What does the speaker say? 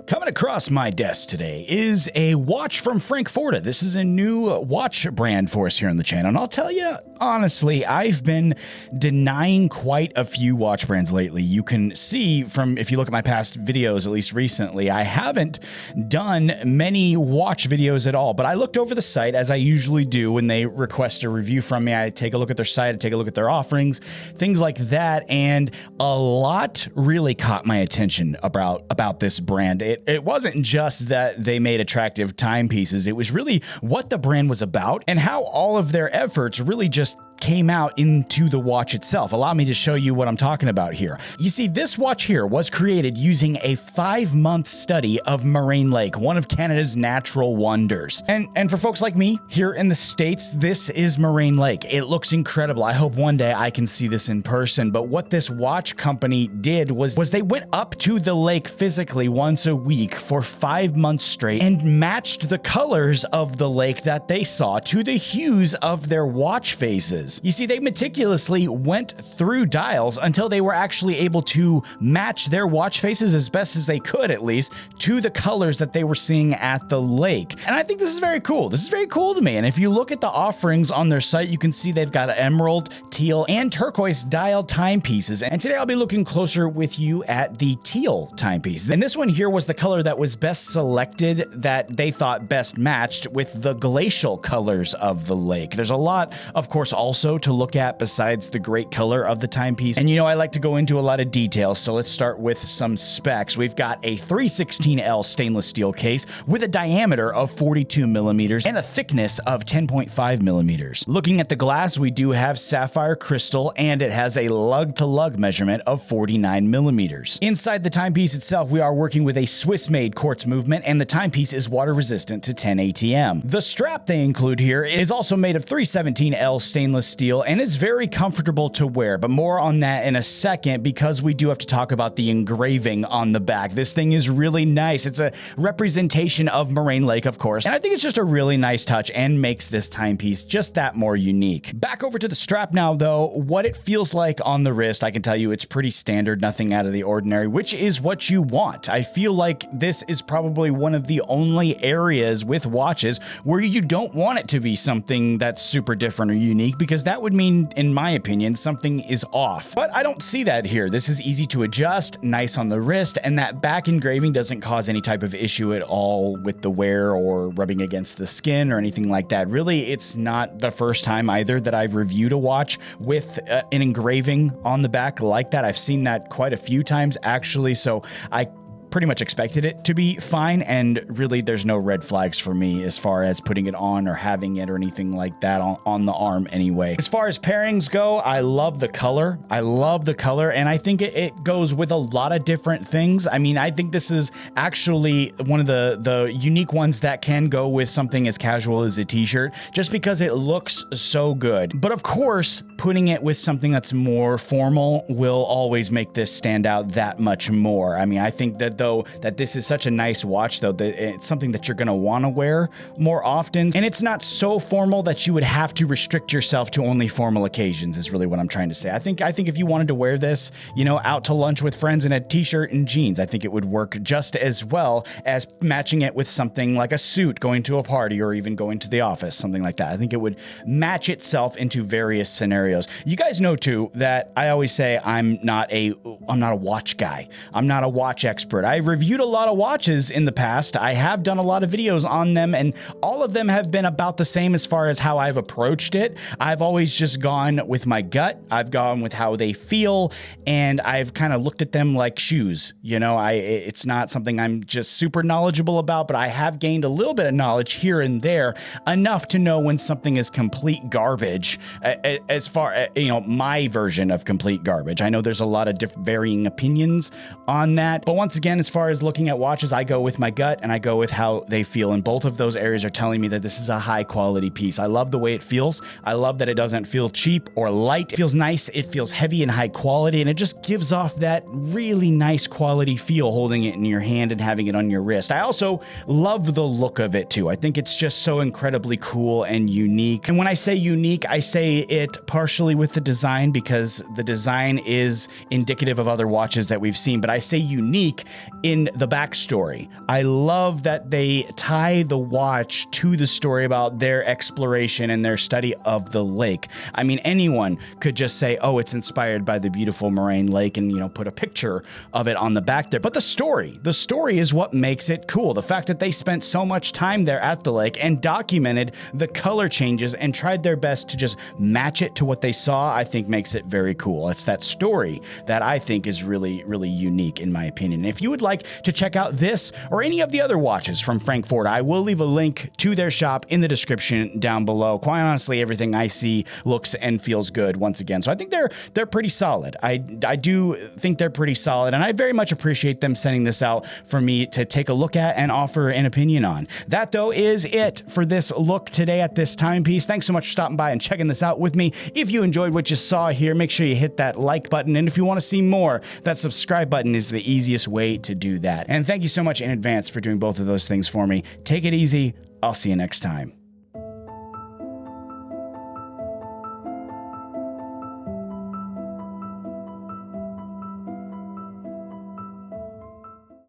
Coming across my desk today is a watch from Forta. This is a new watch brand for us here on the channel. And I'll tell you, honestly, I've been denying quite a few watch brands lately. You can see from, if you look at my past videos, at least recently, I haven't done many watch videos at all. But I looked over the site, as I usually do when they request a review from me. I take a look at their site, I take a look at their offerings, things like that. And a lot really caught my attention about this brand. It wasn't just that they made attractive timepieces. It was really what the brand was about and how all of their efforts really just came out into the watch itself. Allow me to show you what I'm talking about here. You see, this watch here was created using a 5-month study of Moraine Lake, one of Canada's natural wonders. And for folks like me here in the States, this is Moraine Lake. It looks incredible. I hope one day I can see this in person. But what this watch company did was they went up to the lake physically once a week for 5 months straight and matched the colors of the lake that they saw to the hues of their watch faces. You see, they meticulously went through dials until they were actually able to match their watch faces as best as they could, at least, to the colors that they were seeing at the lake. And I think this is very cool. This is very cool to me. And if you look at the offerings on their site, you can see they've got emerald, teal, and turquoise dial timepieces. And today I'll be looking closer with you at the teal timepiece. And this one here was the color that was best selected, that they thought best matched with the glacial colors of the lake. There's a lot, of course, also to look at besides the great color of the timepiece. And you know, I like to go into a lot of details, so let's start with some specs. We've got a 316L stainless steel case with a diameter of 42 millimeters and a thickness of 10.5 millimeters. Looking at the glass, we do have sapphire crystal, and it has a lug-to-lug measurement of 49 millimeters. Inside the timepiece itself, we are working with a Swiss-made quartz movement, and the timepiece is water-resistant to 10 ATM. The strap they include here is also made of 317L stainless steel and is very comfortable to wear, but more on that in a second because we do have to talk about the engraving on the back. This thing is really nice. It's a representation of Moraine Lake, of course, and I think it's just a really nice touch and makes this timepiece just that more unique. Back over to the strap now, though. What it feels like on the wrist, I can tell you it's pretty standard, nothing out of the ordinary, which is what you want. I feel like this is probably one of the only areas with watches where you don't want it to be something that's super different or unique, because that would mean, in my opinion, something is off. But I don't see that here. This is easy to adjust, nice on the wrist, and that back engraving doesn't cause any type of issue at all with the wear or rubbing against the skin or anything like that. Really, it's not the first time either that I've reviewed a watch with an engraving on the back like that. I've seen that quite a few times, actually, so I pretty much expected it to be fine, and really there's no red flags for me as far as putting it on or having it or anything like that on the arm anyway. As far as pairings go, I love the color. I love the color, and I think it goes with a lot of different things. I mean, I think this is actually one of the unique ones that can go with something as casual as a t-shirt, just because it looks so good. But of course, putting it with something that's more formal will always make this stand out that much more. I mean, I think that that this is such a nice watch, though, that it's something that you're going to want to wear more often. And it's not so formal that you would have to restrict yourself to only formal occasions, is really what I'm trying to say. I think if you wanted to wear this, you know, out to lunch with friends in a t-shirt and jeans, I think it would work just as well as matching it with something like a suit going to a party or even going to the office, something like that. I think it would match itself into various scenarios. You guys know, too, that I always say I'm not a watch guy. I'm not a watch expert. I've reviewed a lot of watches in the past. I have done a lot of videos on them, and all of them have been about the same as far as how I've approached it. I've always just gone with my gut. I've gone with how they feel, and I've kind of looked at them like shoes. You know, it's not something I'm just super knowledgeable about, but I have gained a little bit of knowledge here and there, enough to know when something is complete garbage, as far as, you know, my version of complete garbage. I know there's a lot of varying opinions on that, but once again, as far as looking at watches, I go with my gut and I go with how they feel. And both of those areas are telling me that this is a high quality piece. I love the way it feels. I love that it doesn't feel cheap or light. It feels nice. It feels heavy and high quality. And it just gives off that really nice quality feel holding it in your hand and having it on your wrist. I also love the look of it too. I think it's just so incredibly cool and unique. And when I say unique, I say it part partially with the design because the design is indicative of other watches that we've seen, but I say unique in the backstory. I love that they tie the watch to the story about their exploration and their study of the lake. I mean, anyone could just say, oh, it's inspired by the beautiful moraine lake and, put a picture of it on the back there. But the story is what makes it cool. The fact that they spent so much time there at the lake and documented the color changes and tried their best to just match it to what they saw, I think makes it very cool. It's that story that I think is really, really unique in my opinion. And if you would like to check out this or any of the other watches from Frank Forta, I will leave a link to their shop in the description down below. Quite honestly, everything I see looks and feels good once again. So I think they're pretty solid. I do think they're pretty solid, and I very much appreciate them sending this out for me to take a look at and offer an opinion on. That, though, is it for this look today at this timepiece. Thanks so much for stopping by and checking this out with me. If you enjoyed what you saw here, make sure you hit that like button, and if you want to see more, that subscribe button is the easiest way to do that. And thank you so much in advance for doing both of those things for me. Take it easy. I'll see you next time.